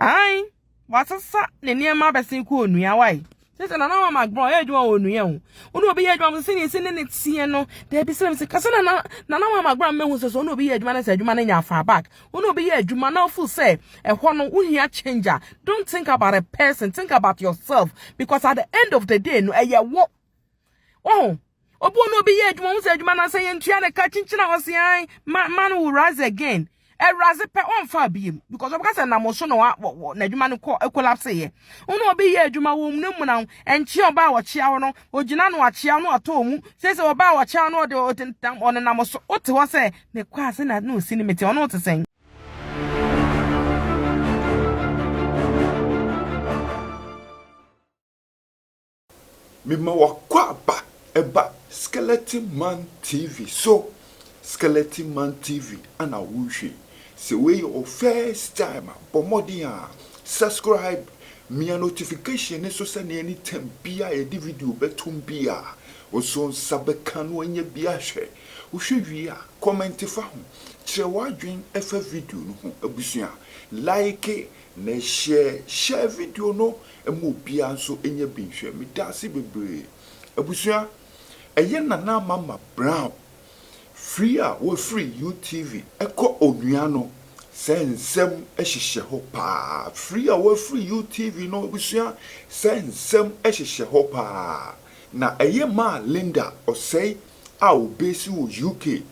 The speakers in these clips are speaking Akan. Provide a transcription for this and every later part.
Ai, wasasa ne niema besin ku onua wai. Sese na na Mcbrown edwuma onua hu. Onu obi edwuma sini ne tie no. Dey be say kase na Mcbrown mehu sese onu obi edwuma na se edwuma na nya fa back. Onu obi edwuma na full say ehwo no uhia changer. Don't think about a person, think about yourself because at the end of the day no eye wo. Oh, obo onu obi edwuma se edwuma na se yentua ne ka chinchina wose ai man will rise again. Raze pe on fa biem because of na mo so no na adwuma no collapse ye uno obi ye adwuma wo mu nemu na enchi oba wo chia wo no ogina no achia no ato mu sese oba wo chia no de on na mo so ote ho se ne kwa se na no sini mete ono ote sen mima wakwa ba eba Skeleton Man TV so Skeleton Man TV ana wuhwe se we your first time pomodia subscribe me notification so say any time bia e video betum bia oso sabeka no anya bia hwe wo hwe a comment fa ho kire wadwen efa video no ho abusua like na share video no emo bia so enya binhwe me dase bebre abusua eye nana Mcbrown free we free UTV eko onua no sensem ehihye ho pa free we free UTV no busua sensem ehihye ho pa na eye ma Linda Osei a obesi wo UK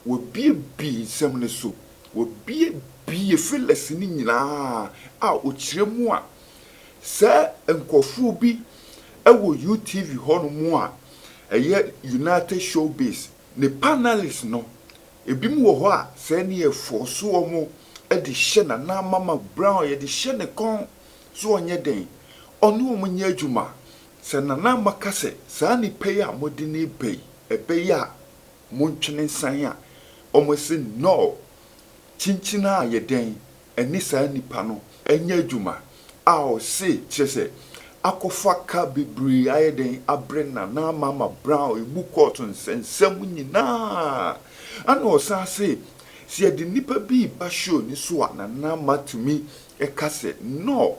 wo bi sem ne so wo bi feelings ni nyina a o kiremu a se enkofu bi ewo UTV ho no mu a eye United Showbiz ne panelists no ebim wo ho a se ne e force wo mo e de hye na Mcbrown ye de hye ne kon so onye den onu mo nya adwuma se na makase sa ni pay a modi ne pay ebe ya mo ntwene san a omo se no chinchina ye den eni sa nipa no enya adwuma a o se chese akofa ka bibri ayeden abre na Mcbrown ebu court nsensem nyina ana o sa se si de nipa bi ba show ni so a na matumi e kase no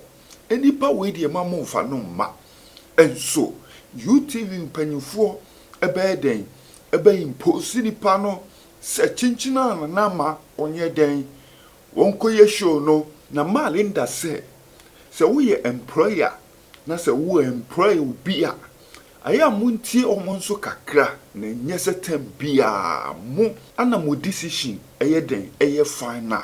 enipa we de ma mo fa no ma enso UTV mpanyufo ebe den ebe impose nipa no se chinchina na ma onye den wonko ye show no na ma Linda se we employer na se wo employ bia aya muntie omonso kakra na nyese tem bia mo ana mo decision eye den eye final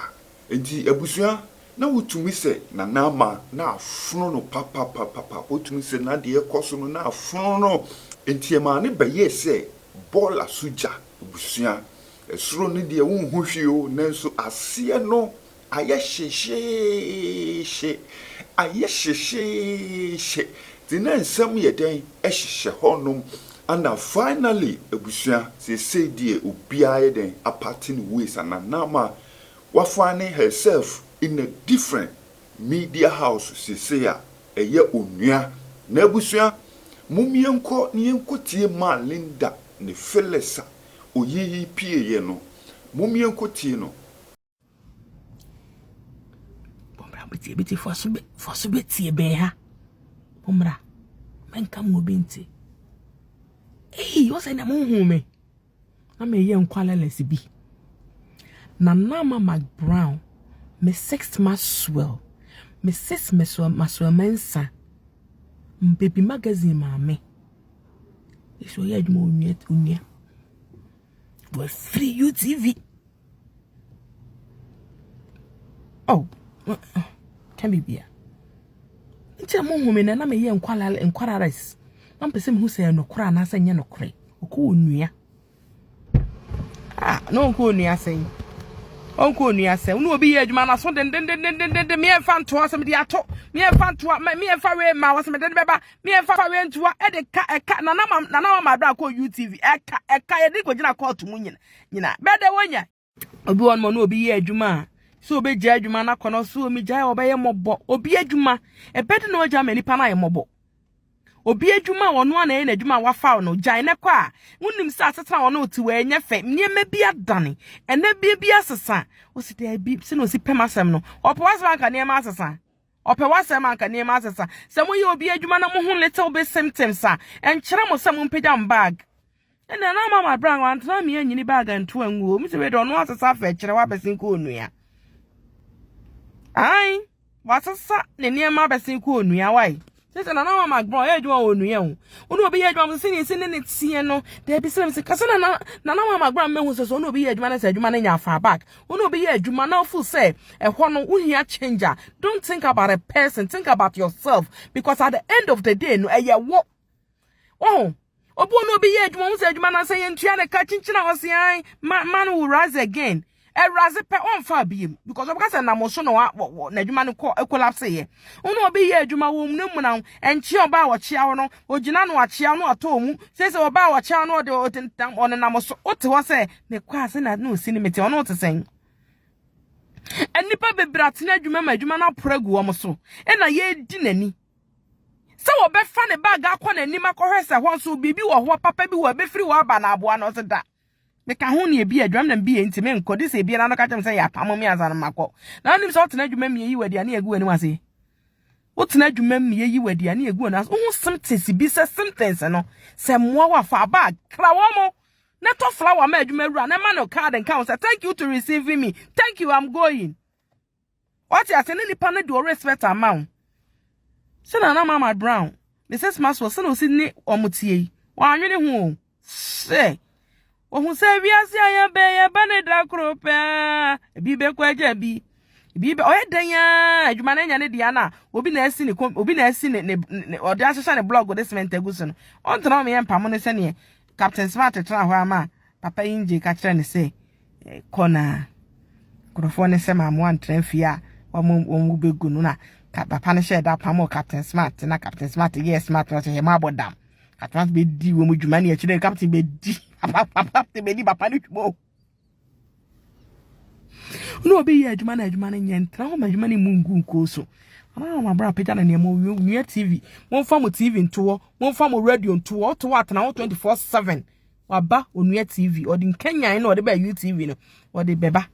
enti abusua na wotumi se na nama na afuno no papa wotumi se na de ekoso no na afuno no enti ma ne beye se bola suja abusua esuro ne de wo hwehwe o nanso ase no ayehyehyehye tina nsem ye den ehyehyɛ honom and finally abusua se die obia ye den apart in ways and nama wa finding herself in a different media house se ya eye onua na abusua mumienko ne enkotie ma Linda ne Felisa oyiyi pie ye no mumienko tie no biti fosu tie be ha omra menka mo binti wo say na mo hu me na me ye nkwalelesi bi na Mcbrown me 6 Maxwell me 6 Maxwell mensa baby magazine mame eso ye adwuma unia we free UTV oh can be bia ntia mo hu me na me ye nkwarares na mpese me hu se no kora na asa nye no kore okwo onua no onko onua sen onko onua sen unu obi ye adwuma na so den me enfa nto asem de ato me enfa nto me enfa we ma wasem de beba me enfa we nto e de ka na Mcbrown ko UTV eka ye de ko gina court mu nyina bede wonya obi won mo no obi ye adwuma so be gya adwuma na kono so mi gya obeye mobo obi adwuma ebede na ogya mani pa na ye mobo obi adwuma wono na ye na adwuma wafa no gya ne kwa wonim sa asesa wono oti we nya fe niema bi adane ena bi asesa o si de bi se no si pemasem no opo asema ka niema asesa ope wasem anka ne ma asesa se mo ye obi adwuma na mo ho little bit symptoms a enkyere mo se mo mpagam bag ena na mama brang antna me anyini bag anto anguo mi se we do no asesa fa kyere wa besin ko onua ai wasesa ne niema besin ko onua wai sese na mama Mcbrown adwuma onua hu onu obi ye adwuma se ne tie no de bi se kase na mama Mcbrown mehu se so onu obi ye adwuma na se adwuma na nya fa back onu obi ye adwuma na full say ehwo no uhia changer. Don't think about a person, think about yourself, because at the end of the day no eye wo oh obi onu obi ye adwuma se adwuma na se ye ntua ne ka chinchina wose ai man will rise again. Rise pe on fa biem because of kase na mo so no na adwuma no collapse ye onu obi ye adwuma wo mu na enchi oba wo chia wo no ogina no achia no ato mu sese oba wo chia no de on na mo so ote ho se ne kwa se na no si ni mete ono ote sen enipa bebrate na adwuma ma adwuma na pragu wo mo so e na ye di nani se wo be fa ne bag akọ na ni makọ hwese ho so bibi wo ho papa bi wo be firi wo aba na aboa no se da meka ho ne bi adwam na bi enti me nkodi se bi na no ka chem se ya pamo me azan makọ na nim se otena adwuma me yi wadi ane egu ani wase otena adwuma me yi wadi ane egu na ho symptoms bi se symptoms no se moa wa fa bag kra wo mo na to flower ma adwuma ru na ma no card and count say thank you to receiving me, thank you, I'm going. What you say ni pa na do respect amount se na mama Mcbrown Mrs. Maswo se no si ni omutie wa anwene ho se ohun se wiase ayan be ye bane da krope bi be kwa bi oyedan ya adwuma na nya ne dia na obi na asi ne ode asesa ne blog de cement aguso no on tena me empam ne se ne Captain Smart tra ho ama papa inje ka kire ne se kona krofo ne se ma mo antren fia wa mo begu no na papa ne share da pam Captain Smart na Captain Smart yes smart no se ma bodam Captain be di wo mo dwuma ne akire Captain be di papa te be di papa ni tmo no be ye adwuma na adwuma na nyentra ho ma adwuma ne mungu nkoso mama Mcbrown page na ne mo wi TV mo fa mo TV nto mo fa mo radio nto to what na 24/7 waba onua TV odi nkanya na odi ba UTV no odi beba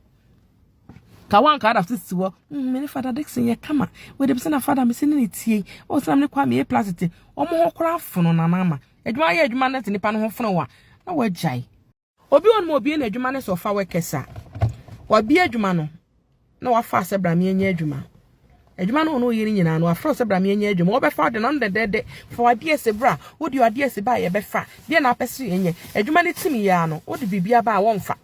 kawan ka da sisi wo me father Dixon ye kama we de na father me sini ne tie o sam ne kwa me e plastic o mo hokora fono na mama adwuma ye adwuma na nipa no ho fono wa na wajai obi on mo obi na adwuma ne so fa wekesa wabi adwuma no na wafa asebra me anya adwuma adwuma no yiri nyina no afro asebra me anya adwuma obefa de no de for ade asebra wodi ade aseba ye befa de na apese enye adwuma ne timi ya no wodi bibia ba wonfa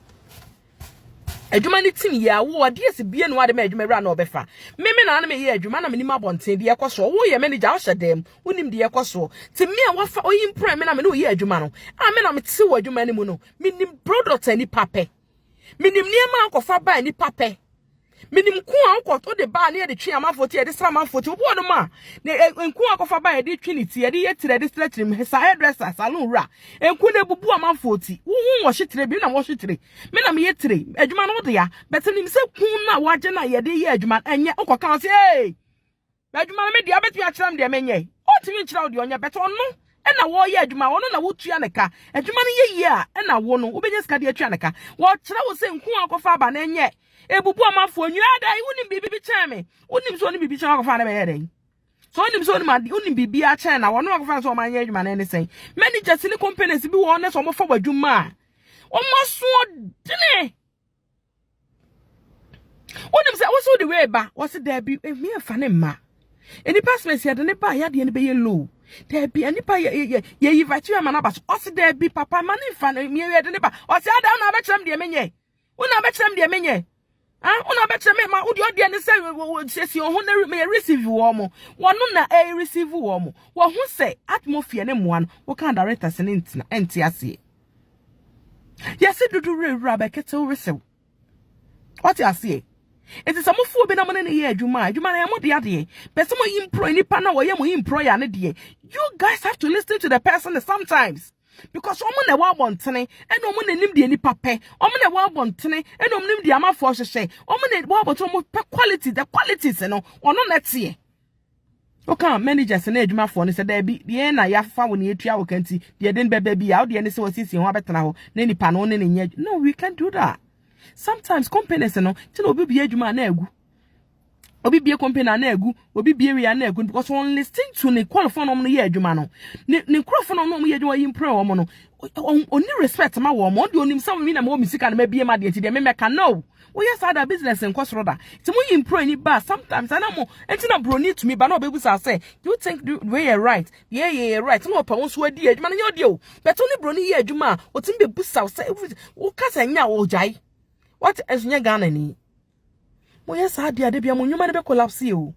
adwuma ne timi ya wo ade asebia no ade ma adwuma ra na obefa meme na me ye adwuma na me nima bonten de yekoso wo ye manager wo hyedem wonim de yekoso ti me a wafa oyin prime na me no ye adwuma no a me na me ti wo adwuma ne mu no minim product ani pape minim niema akofa ba ni pape minim ku anko de ba na de twe amafoti de sra amafoti obo no ma ne enku akofa ba de twe ni ti de ye tire de stretch ni sa hairdresser salon ra enku na bubu amafoti wo wo hyetre bi na wo hyetre me na me ye tire adwuma no de ya betenim se ku na waje na ye de ye adwuma enye okoka se eh adwuma me de abetu akyeram de menye o timi kyerɛ de onye beto no na wo ye adwuma wono na wotua ne ka adwuma no ye a na wo no wobenya sika de atua ne ka wo kyerɛ wo se nku akofa ba na enye ebubu amafo nyu ada wonim bibi kyame wonim so ne bibi kyame akofa na be yɛden so wonim so wonim bibi a kyɛ na wono akofa so manye adwuma na ne sen managers ne companies bi wo ne so mo fa wadwuma o mo so dene wonim se wo so de we ba wo se da bi me fa ne ma eni passport ya de ne ba ya de ne be ye low there be anipa ye invite you mana baso o se there be papa mani fa me ye de ne ba o se ada na be kyerem de menye una be kyerem de menye una be kyerem ma udi odi ne se si o ho na me receive wo mo wono na e receive wo mo wo ho se atmosphere ne moa no wo kan directors ne ntina enti ase yes dudu rewura be kete wo resew what you say it is some fu be na mo ne ye adwuma na mo de ade be some impro nipa na wo ye mo impro ya ne de you guys have to listen to the person sometimes because omo na wa bontene and omo na nim de nipa pe omo na wa bontene and omo nim de amafo hwehwe omo na wa boto mo pe quality the qualities no ono na tie okay managers na adwuma fo ne se da bi de na ya fa wo ne etua wo kanti de den bebe bi ya wo de ne se wo sisi ho abetena ho na nipa no ne nya no we can't do that. Sometimes companies no tell obi bi adwuma na agu obi bie company na egu obi bie area na egu because one listen to ne qualify no ye adwuma no ne crofo no ye adwuma yi impre wo mo no oni respect ma wo mo de onim sam mi na mo misika na ma bie ma de ti de me meka no we yes other business en kwasoro da ti mo yi impre ni ba sometimes ana mo enti na bro need to me ba na obebu say you think the way you're right yeah right no pa won so adi adwuma na ye odi o but oni bro ni ye adwuma o ti be busa say o kasa nya o jai what esunya Ghana ni mo yes ade ade bia mo nyuma ne be collapse o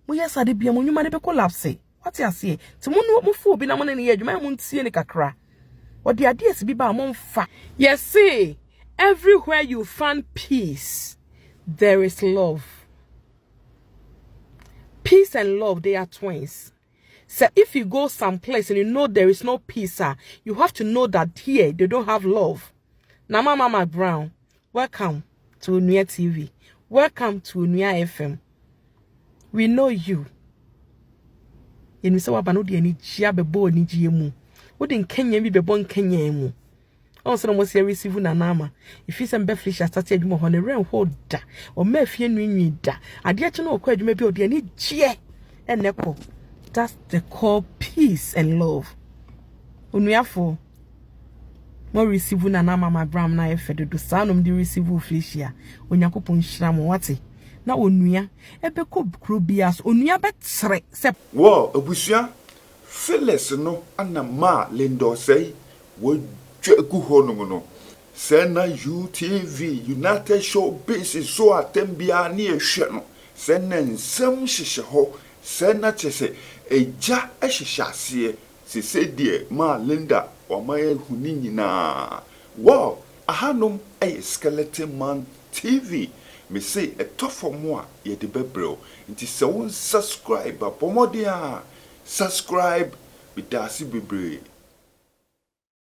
mo yes ade bia mo nyuma ne be collapse what you say ti mo no mo fu obi na mo ne ye adwuma mo ntie ne kakra o de ade esi bi ba mo mfa yes see everywhere you find peace there is love. Peace and love, they are twins. So if you go someplace and you know there is no peace, you have to know that here they don't have love. Now, Mama Mcbrown, welcome to Onua TV. Welcome to Onua FM. We know you. And we say, "Wabano di ani jia bebo ni jiemu. Odi Kenya bi bebo Kenya emu." Also, no more receive na nama. If you send Beflish started more on a rain hold da or mefie nwi da. Ade to no kwa dwuma bi odi ani jie eneko. That's the core peace and love. Onuafo mo receive na nama Mcbrown na efedo do sanom di receive official. Onyankopon hira mo wate. Na onua ebeko krobias onua betre se wo abusua Phyllis no ana ma lendo say wo no sena UTV United Showbiz so atembia na ehwe no sena nsem hyehye ho sena chese eja ehyehyase se die ma Linda o ma ehuni nyina wow ahanom skeleton man TV me say etofo mo a ye de bebreo nti se won subscribe abomodia subscribe bidasi bebre